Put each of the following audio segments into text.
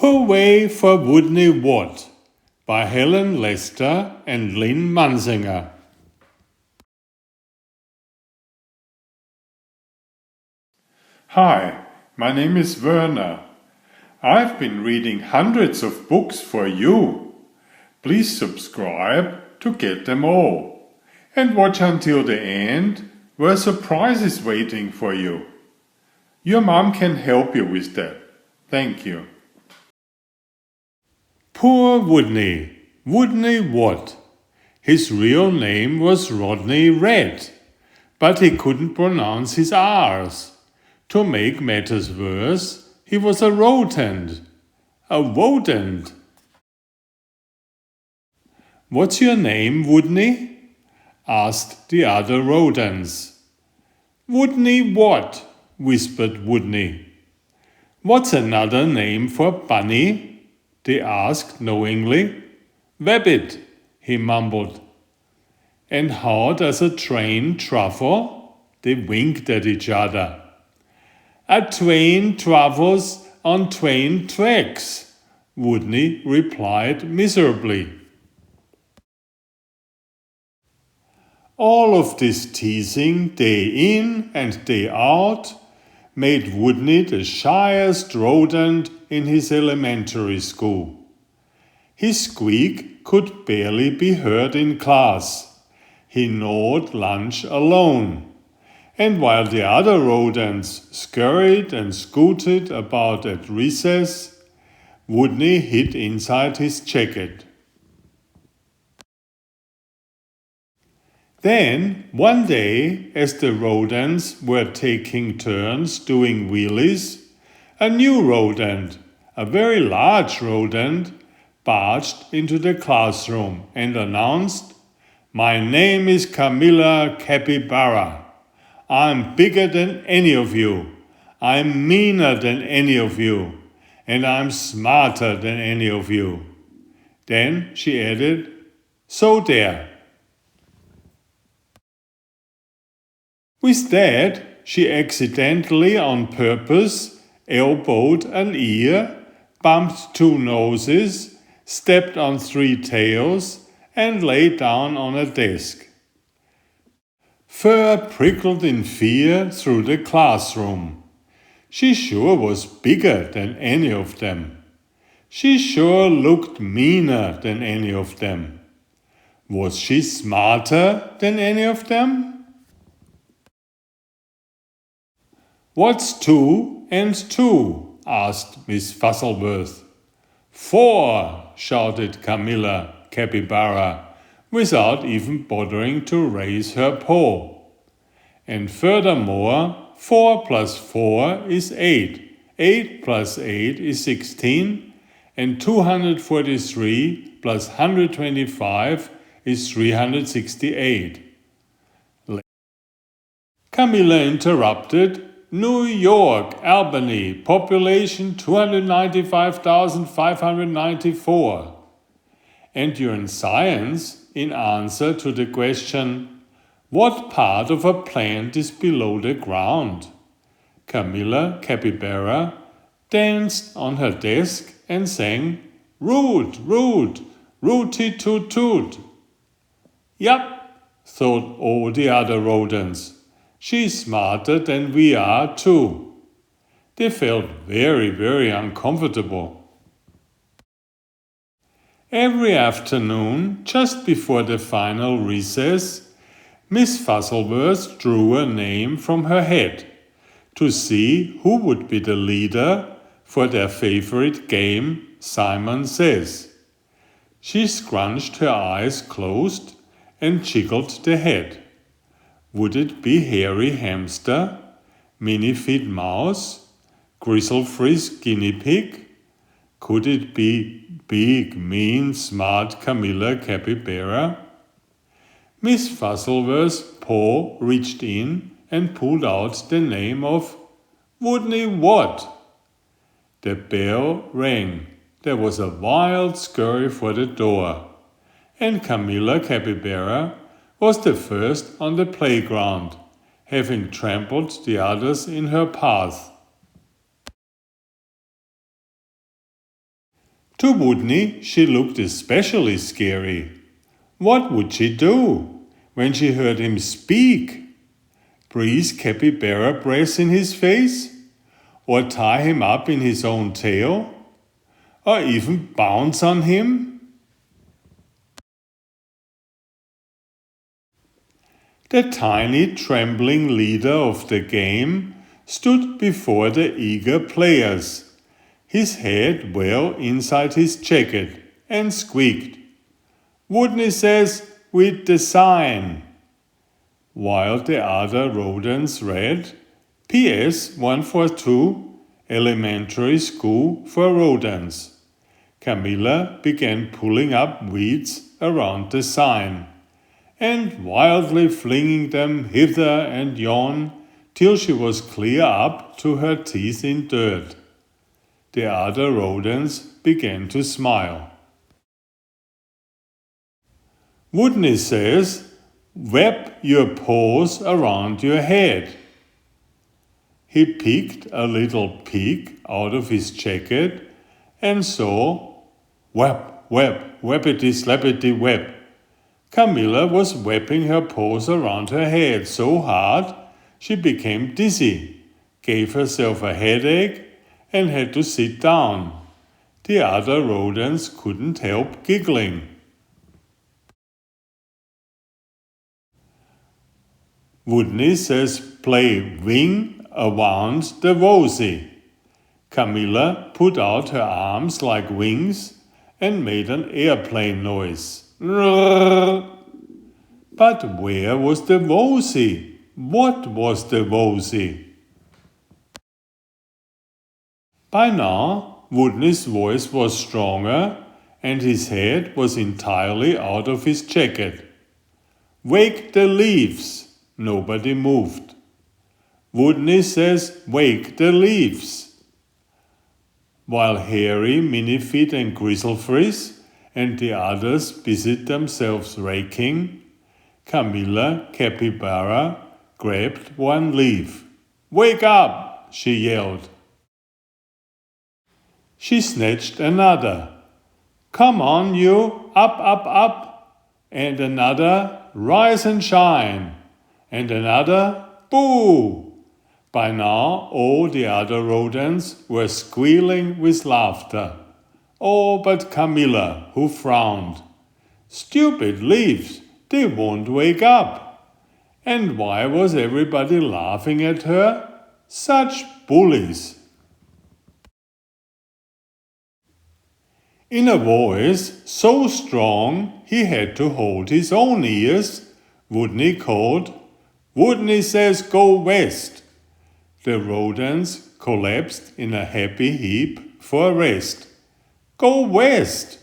Hooway for Wodney Wat by Helen and Lynn Munsinger. Hi, my name is Werner. I've been reading hundreds of books for you. Please subscribe to get them all. And watch until the end, where a surprise is waiting for you. Your mom can help you with that. Thank you. Poor Wodney Wat. His real name was Wodney Wat, but he couldn't pronounce his R's. To make matters worse, he was a rodent. A rodent. "What's your name, Wodney?" asked the other rodents. "Wodney Wat," whispered Wodney. "What's another name for bunny?" they asked knowingly. "Rabbit," he mumbled. "And how does a train travel?" They winked at each other. "A train travels on train tracks," Wodney replied miserably. All of this teasing day in and day out made Wodney the shyest rodent in his elementary school. His squeak could barely be heard in class. He gnawed lunch alone. And while the other rodents scurried and scooted about at recess, Wodney hid inside his jacket. Then, one day, as the rodents were taking turns doing wheelies, a new rodent, a very large rodent, barged into the classroom and announced, "My name is Camilla Capybara. I'm bigger than any of you. I'm meaner than any of you. And I'm smarter than any of you." Then she added, "So there." With that, she accidentally on purpose elbowed an ear, bumped two noses, stepped on three tails, and lay down on a desk. Fur prickled in fear through the classroom. She sure was bigger than any of them. She sure looked meaner than any of them. Was she smarter than any of them? "What's 2 and 2?" asked Miss Fuzzleworth. "4, shouted Camilla Capybara, without even bothering to raise her paw. "And furthermore, 4 plus 4 is 8, 8 plus 8 is 16, and 243 plus 125 is 368. Camilla interrupted. "New York, Albany, population 295,594. And you're in science in answer to the question, what part of a plant is below the ground?" Camilla Capybara danced on her desk and sang, "Root, root, rooty toot toot." "Yup," thought all the other rodents. "She's smarter than we are too." They felt very, very uncomfortable. Every afternoon, just before the final recess, Miss Fuzzleworth drew a name from her hat to see who would be the leader for their favorite game, Simon Says. She scrunched her eyes closed and jiggled the head. Would it be Hairy Hamster, Minifeed Mouse, Grizzle-Frizz Guinea Pig? Could it be big, mean, smart Camilla Capybara? Miss Fuzzleworth's paw reached in and pulled out the name of Wodney Wat. The bell rang. There was a wild scurry for the door, and Camilla Capybara was the first on the playground, having trampled the others in her path. To Wodney, she looked especially scary. What would she do when she heard him speak? Breathe capybara breath in his face? Or tie him up in his own tail? Or even bounce on him? The tiny trembling leader of the game stood before the eager players, his head well inside his jacket, and squeaked, "Wodney says with the sign," while the other rodents read, "PS 142, Elementary School for Rodents." Camilla began pulling up weeds around the sign, and wildly flinging them hither and yon, till she was clear up to her teeth in dirt. The other rodents began to smile. Wodney says, "Wrap your paws around your head." He peeked a little peek out of his jacket and saw, whap, whap, whappity slappity whap. Camilla was wrapping her paws around her head so hard she became dizzy, gave herself a headache, and had to sit down. The other rodents couldn't help giggling. Wodney says play wing around the rosy. Camilla put out her arms like wings and made an airplane noise. But where was the rosy? What was the rosy? By now, Wodney's voice was stronger and his head was entirely out of his jacket. "Wake the leaves!" Nobody moved. Wodney says, "Wake the leaves!" While Hairy, Minifeet and Grizzlefrizz and the others busied themselves raking, Camilla Capybara grabbed one leaf. "Wake up!" she yelled. She snatched another. "Come on, you! Up, up, up!" And another, "Rise and shine!" And another, "Boo!" By now, all the other rodents were squealing with laughter. All but Camilla, who frowned. Stupid leaves, they won't wake up. And why was everybody laughing at her? Such bullies! In a voice so strong he had to hold his own ears, Wodney called, "Wodney says go west." The rodents collapsed in a happy heap for a rest. "Go west!"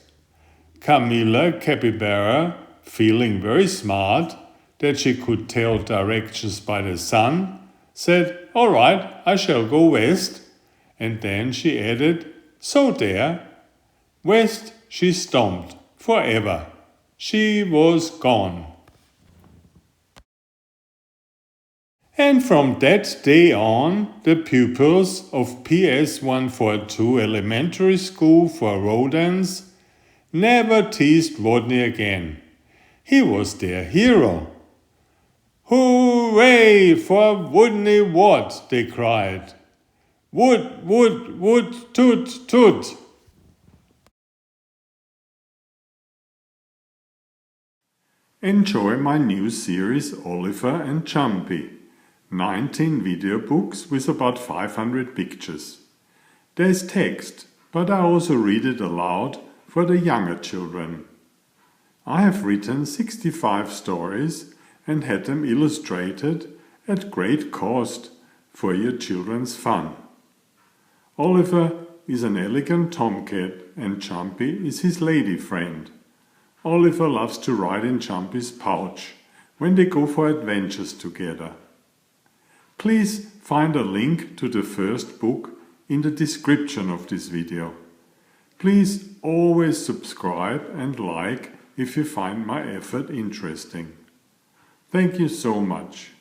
Camilla Capybara, feeling very smart that she could tell directions by the sun, said, "All right, I shall go west." And then she added, "So there." West she stomped forever. She was gone. And from that day on, the pupils of PS 142 Elementary School for Rodents never teased Wodney again. He was their hero. "Hooway for Wodney Wat!" they cried. "Wood, wood, wood, toot, toot!" Enjoy my new series Oliver and Jumpy. 19 video books with about 500 pictures. There's text, but I also read it aloud for the younger children. I have written 65 stories and had them illustrated at great cost for your children's fun. Oliver is an elegant tomcat and Jumpy is his lady friend. Oliver loves to ride in Jumpy's pouch when they go for adventures together. Please find a link to the first book in the description of this video. Please always subscribe and like if you find my effort interesting. Thank you so much.